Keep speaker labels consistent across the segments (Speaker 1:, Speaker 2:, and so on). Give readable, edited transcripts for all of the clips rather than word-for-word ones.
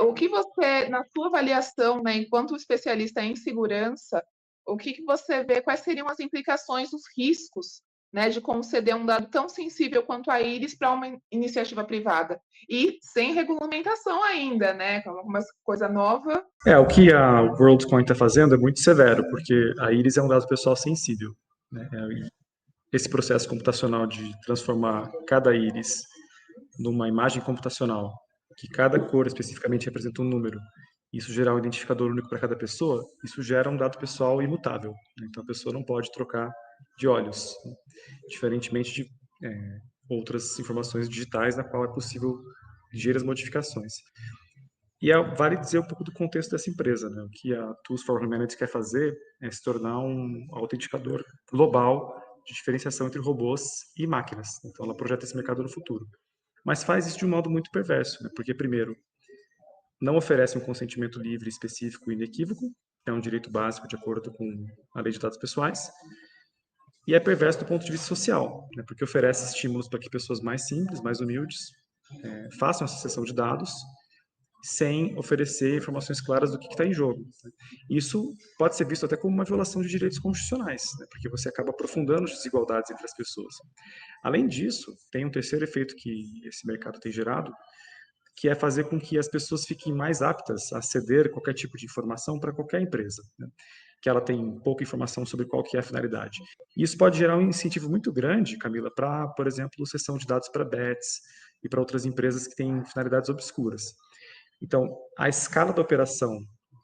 Speaker 1: O que você, na sua avaliação, né, enquanto especialista em segurança, o que você vê, quais seriam as implicações, os riscos, né, de conceder um dado tão sensível quanto a íris para uma iniciativa privada? E sem regulamentação ainda, né? Que é uma coisa nova.
Speaker 2: O que a WorldCoin está fazendo é muito severo, porque a íris é um dado pessoal sensível, né? Esse processo computacional de transformar cada íris numa imagem computacional, que cada cor especificamente representa um número, isso gerar um identificador único para cada pessoa, isso gera um dado pessoal imutável, né? Então a pessoa não pode trocar de olhos, né? Diferentemente de outras informações digitais na qual é possível gerar as modificações. E vale dizer um pouco do contexto dessa empresa, né? O que a Tools for Humanity quer fazer é se tornar um autenticador global de diferenciação entre robôs e máquinas. Então, ela projeta esse mercado no futuro. Mas faz isso de um modo muito perverso, né? Porque, primeiro, não oferece um consentimento livre, específico e inequívoco, que é um direito básico de acordo com a Lei de Dados Pessoais, e é perverso do ponto de vista social, né? Porque oferece estímulos para que pessoas mais simples, mais humildes, façam essa cessão de dados sem oferecer informações claras do que está em jogo. Isso pode ser visto até como uma violação de direitos constitucionais, né? Porque você acaba aprofundando as desigualdades entre as pessoas. Além disso, tem um terceiro efeito que esse mercado tem gerado, que é fazer com que as pessoas fiquem mais aptas a ceder qualquer tipo de informação para qualquer empresa, né? Que ela tem pouca informação sobre qual que é a finalidade. E isso pode gerar um incentivo muito grande, Camila, para, por exemplo, cessão de dados para bets e para outras empresas que têm finalidades obscuras. Então, a escala da operação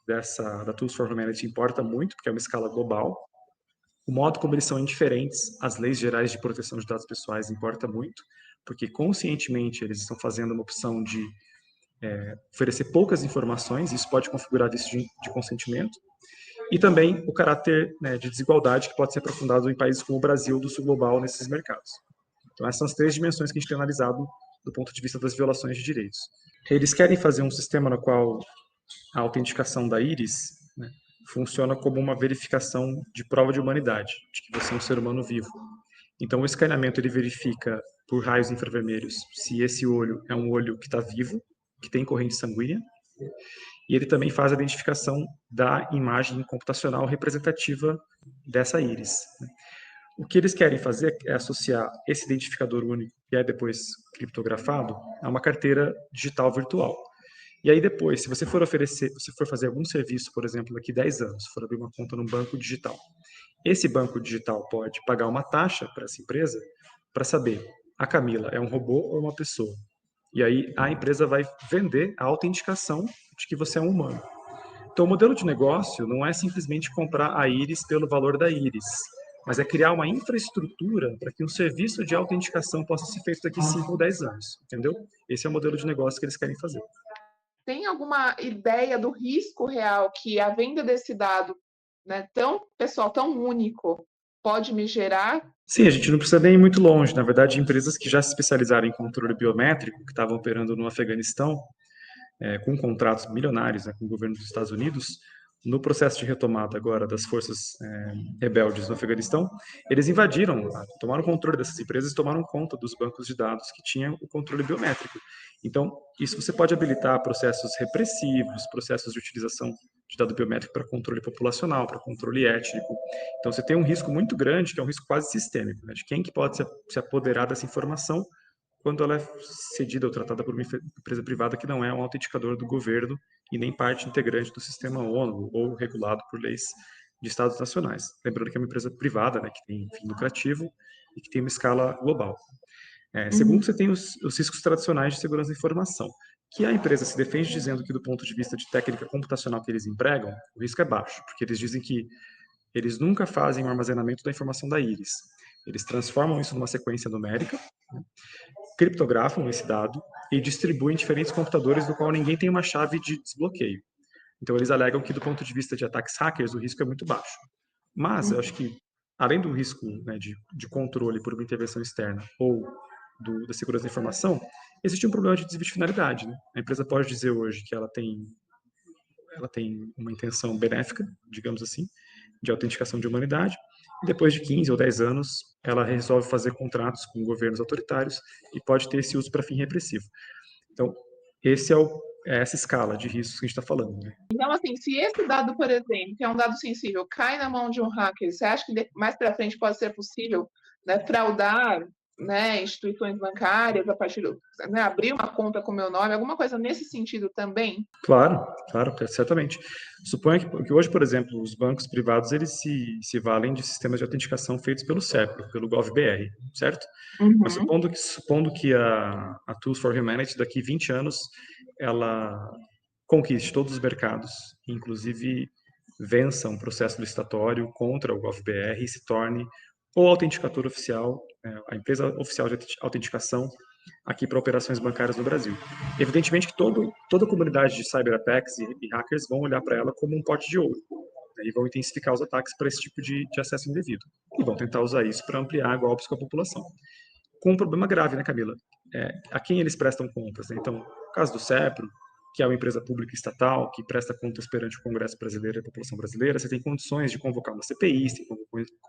Speaker 2: da Tools for Humanity importa muito, porque é uma escala global. O modo como eles são indiferentes às leis gerais de proteção de dados pessoais importa muito, porque conscientemente eles estão fazendo uma opção de oferecer poucas informações, isso pode configurar vício de consentimento, e também o caráter, né, de desigualdade que pode ser aprofundado em países como o Brasil do sul global nesses mercados. Então, essas são as três dimensões que a gente tem analisado do ponto de vista das violações de direitos. Eles querem fazer um sistema no qual a autenticação da íris, né, funciona como uma verificação de prova de humanidade, de que você é um ser humano vivo. Então, o escaneamento ele verifica por raios infravermelhos se esse olho é um olho que está vivo, que tem corrente sanguínea, e ele também faz a identificação da imagem computacional representativa dessa íris. O que eles querem fazer é associar esse identificador único, que é depois criptografado, a uma carteira digital virtual. E aí depois, se você for oferecer, se for fazer algum serviço, por exemplo, daqui 10 anos, for abrir uma conta num banco digital, esse banco digital pode pagar uma taxa para essa empresa para saber a Camila é um robô ou uma pessoa. E aí a empresa vai vender a autenticação de que você é um humano. Então o modelo de negócio não é simplesmente comprar a íris pelo valor da íris, mas é criar uma infraestrutura para que um serviço de autenticação possa ser feito daqui 5 ou 10 anos, entendeu? Esse é o modelo de negócio que eles querem fazer.
Speaker 1: Tem alguma ideia do risco real que a venda desse dado, né, tão pessoal, tão único, pode me gerar?
Speaker 2: Sim, a gente não precisa nem ir muito longe. Na verdade, empresas que já se especializaram em controle biométrico, que estavam operando no Afeganistão, com contratos milionários, né, com o governo dos Estados Unidos, no processo de retomada agora das forças rebeldes no Afeganistão, eles invadiram, tomaram controle dessas empresas e tomaram conta dos bancos de dados que tinham o controle biométrico. Então, isso você pode habilitar processos repressivos, processos de utilização de dado biométrico para controle populacional, para controle étnico. Então, você tem um risco muito grande, que é um risco quase sistêmico, né, de quem que pode se apoderar dessa informação quando ela é cedida ou tratada por uma empresa privada que não é um autenticador do governo e nem parte integrante do sistema ONU ou regulado por leis de estados nacionais. Lembrando que é uma empresa privada, né, que tem fim lucrativo e que tem uma escala global. Segundo, você tem os riscos tradicionais de segurança da informação, que a empresa se defende dizendo que, do ponto de vista de técnica computacional que eles empregam, o risco é baixo, porque eles dizem que eles nunca fazem o armazenamento da informação da íris. Eles transformam isso numa sequência numérica, né, criptografam esse dado e distribuem em diferentes computadores do qual ninguém tem uma chave de desbloqueio. Então, eles alegam que, do ponto de vista de ataques hackers, o risco é muito baixo. Mas, eu acho que, além do risco, né, de controle por uma intervenção externa ou da segurança da informação, existe um problema de desvio de finalidade. Né? A empresa pode dizer hoje que ela tem uma intenção benéfica, digamos assim, de autenticação de humanidade, e depois de 15 ou 10 anos, ela resolve fazer contratos com governos autoritários e pode ter esse uso para fim repressivo. Então, esse é é essa escala de riscos que a gente está falando, né?
Speaker 1: Então, assim, se esse dado, por exemplo, que é um dado sensível, cai na mão de um hacker, você acha que mais para frente pode ser possível, né, fraudar, né, instituições bancárias a partir do, né, abrir uma conta com meu nome, alguma coisa nesse sentido também?
Speaker 2: Claro, claro, certamente. Suponha que hoje, por exemplo, os bancos privados eles se valem de sistemas de autenticação feitos pelo SEPRO, pelo GovBR, certo? Mas
Speaker 1: Uhum.
Speaker 2: supondo que a Tools for Humanity daqui 20 anos ela conquiste todos os mercados, inclusive vença um processo licitatório contra o GovBR e se torne o autenticador oficial, a empresa oficial de autenticação aqui para operações bancárias no Brasil. Evidentemente que toda a comunidade de cyberattacks e hackers vão olhar para ela como um pote de ouro, né, e vão intensificar os ataques para esse tipo de acesso indevido. E vão tentar usar isso para ampliar golpes com a população. Com um problema grave, né, Camila? A quem eles prestam contas, né? Então, no caso do CEPRO, que é uma empresa pública estatal que presta contas perante o Congresso brasileiro e a população brasileira, você tem condições de convocar uma CPI, você tem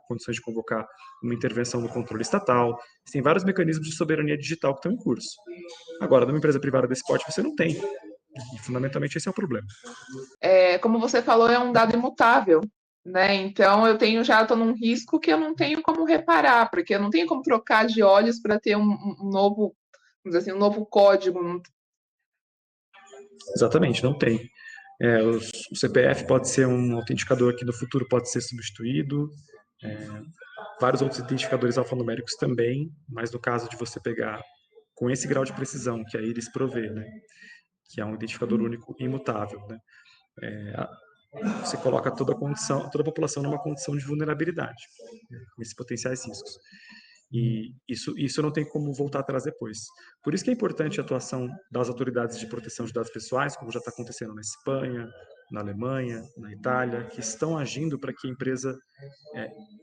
Speaker 2: condições de convocar uma intervenção no controle estatal, você tem vários mecanismos de soberania digital que estão em curso. Agora, numa empresa privada desse porte, você não tem. E, fundamentalmente, esse é o problema.
Speaker 1: Como você falou, é um dado imutável, né? Então eu tenho já estou num risco que eu não tenho como reparar, porque eu não tenho como trocar de olhos para ter um novo, vamos dizer assim, um novo código.
Speaker 2: Exatamente, não tem. O CPF pode ser um autenticador que no futuro pode ser substituído, vários outros identificadores alfanuméricos também, mas no caso de você pegar com esse grau de precisão que a Iris provê, né, que é um identificador único imutável, né, você coloca toda a população numa condição de vulnerabilidade, né, com esses potenciais riscos. E isso não tem como voltar atrás depois. Por isso que é importante a atuação das autoridades de proteção de dados pessoais, como já está acontecendo na Espanha, na Alemanha, na Itália, que estão agindo para que a empresa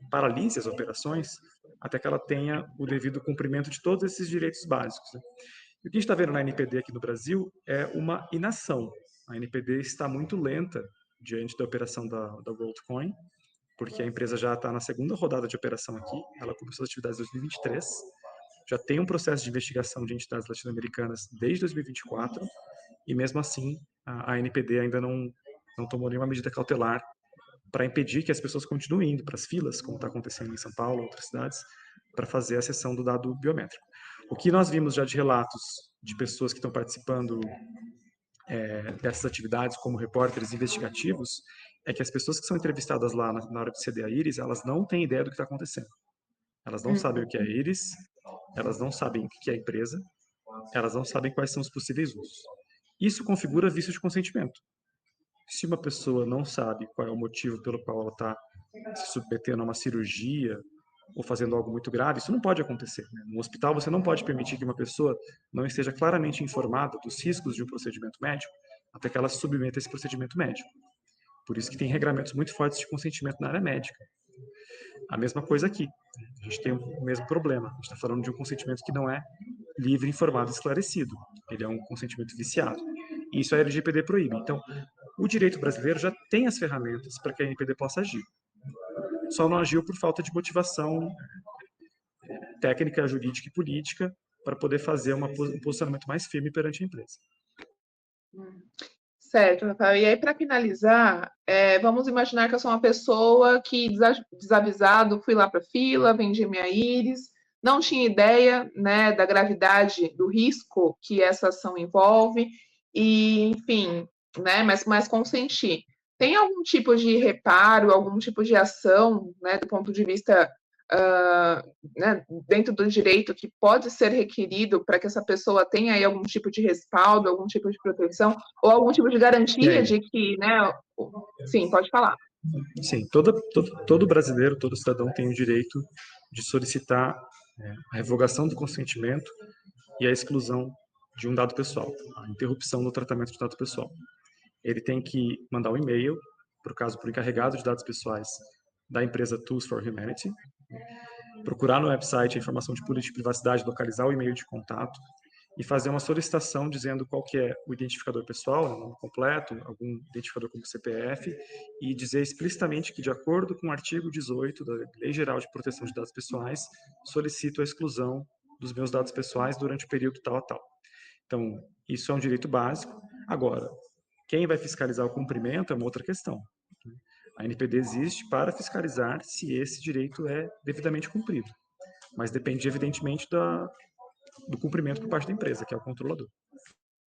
Speaker 2: paralise as operações até que ela tenha o devido cumprimento de todos esses direitos básicos, né? E o que a gente está vendo na NPD aqui no Brasil é uma inação. A NPD está muito lenta diante da operação da WorldCoin, porque a empresa já está na segunda rodada de operação aqui, ela começou as atividades em 2023, já tem um processo de investigação de entidades latino-americanas desde 2024, e mesmo assim a NPD ainda não tomou nenhuma medida cautelar para impedir que as pessoas continuem indo para as filas, como está acontecendo em São Paulo e outras cidades, para fazer a cessão do dado biométrico. O que nós vimos já de relatos de pessoas que estão participando dessas atividades como repórteres investigativos é que as pessoas que são entrevistadas lá na hora de ceder a íris, elas não têm ideia do que está acontecendo. Elas não sabem o que é íris, elas não sabem o que é empresa, elas não sabem quais são os possíveis usos. Isso configura vício de consentimento. Se uma pessoa não sabe qual é o motivo pelo qual ela está se submetendo a uma cirurgia ou fazendo algo muito grave, isso não pode acontecer, né? No hospital, você não pode permitir que uma pessoa não esteja claramente informada dos riscos de um procedimento médico até que ela se submeta a esse procedimento médico. Por isso que tem regramentos muito fortes de consentimento na área médica. A mesma coisa aqui. A gente tem o mesmo problema. A gente está falando de um consentimento que não é livre, informado e esclarecido. Ele é um consentimento viciado. E isso a LGPD proíbe. Então, o direito brasileiro já tem as ferramentas para que a NPD possa agir. Só não agiu por falta de motivação técnica, jurídica e política para poder fazer um posicionamento mais firme perante a empresa.
Speaker 1: Certo, Rafael. E aí, para finalizar, vamos imaginar que eu sou uma pessoa que, desavisado, fui lá para a fila, vendi minha íris, não tinha ideia, né, da gravidade do risco que essa ação envolve, e, enfim, né, mas consenti. Tem algum tipo de reparo, algum tipo de ação, né, do ponto de vista né, dentro do direito que pode ser requerido para que essa pessoa tenha aí algum tipo de respaldo, algum tipo de proteção, ou algum tipo de garantia de que, né? Sim, pode falar.
Speaker 2: Sim, todo brasileiro, todo cidadão tem o direito de solicitar a revogação do consentimento e a exclusão de um dado pessoal, a interrupção do tratamento de dado pessoal. Ele tem que mandar um e-mail, para o encarregado de dados pessoais da empresa Tools for Humanity, procurar no website a informação de política de privacidade, localizar o e-mail de contato e fazer uma solicitação dizendo qual que é o identificador pessoal, o nome completo, algum identificador como CPF, e dizer explicitamente que, de acordo com o artigo 18 da Lei Geral de Proteção de Dados Pessoais, solicito a exclusão dos meus dados pessoais durante o período tal a tal. Então, isso é um direito básico. Agora, quem vai fiscalizar o cumprimento é uma outra questão. A NPD existe para fiscalizar se esse direito é devidamente cumprido, mas depende, evidentemente, do cumprimento por parte da empresa, que é o controlador.